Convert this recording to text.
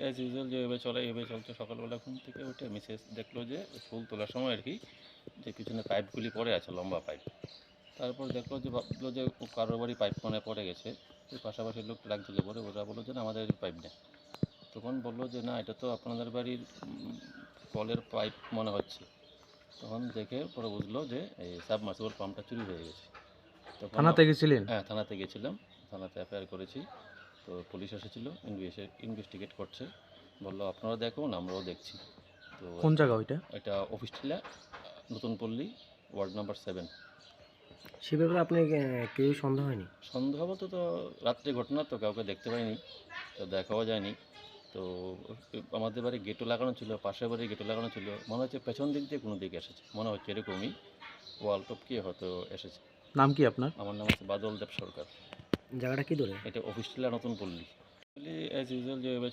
As usual যেভাবে চলে এভাবে চলছে। সকালবেলা ঘুম থেকে উঠে মিসেস দেখলো যে ফুল তোলার সময় আর কি যে পিছনে পাইপগুলি পড়ে আছে, লম্বা পাইপ। তারপর দেখলো যে ভাবলো যে কারোর বাড়ি পাইপ মানে পড়ে গেছে। তো পাশাপাশি লোক ডাক দিলে পরে ওরা বললো যে না, আমাদের পাইপ নেই। তখন বললো যে না, এটা তো আপনাদের বাড়ির কলের পাইপ মনে হচ্ছে। তখন দেখে পরে বুঝলো যে এই সাবমার্সিবল পাম্পটা চুরি হয়ে গেছে। তখন থানাতে গেছিলেন? হ্যাঁ, থানাতে গেছিলাম, থানাতে এফআইআর করেছি। তো পুলিশ এসেছিলো, ইনভেস্টিগেট করছে। বললো আপনারা দেখুন, আমরাও দেখছি। তো কোন জায়গা ওইটা? এটা অফিসটিলা, নতুন পল্লী, ওয়ার্ড নাম্বার 7। সে ব্যাপারে আপনি কেউ সন্দেহ হয়নি? সন্দেহ বলতে তো রাত্রে ঘটনা, তো কাউকে দেখতে পাইনি, তো দেখাও যায়নি। তো আমাদের বাড়ি গেটও লাগানো ছিল, পাশের বাড়ি গেটও লাগানো ছিল। মনে হচ্ছে পেছন দিক দিয়ে কোনো দিকে এসেছে, মনে হচ্ছে এরকমই ওয়াল টপকে হয়তো এসেছে। নাম কি আপনার? আমার নাম হচ্ছে বাদল দেব সরকার। জায়গাটা কি ধরে? এটা অফিস টিলা, নতুন পল্লী। অ্যাজ ইউজুয়াল যেভাবে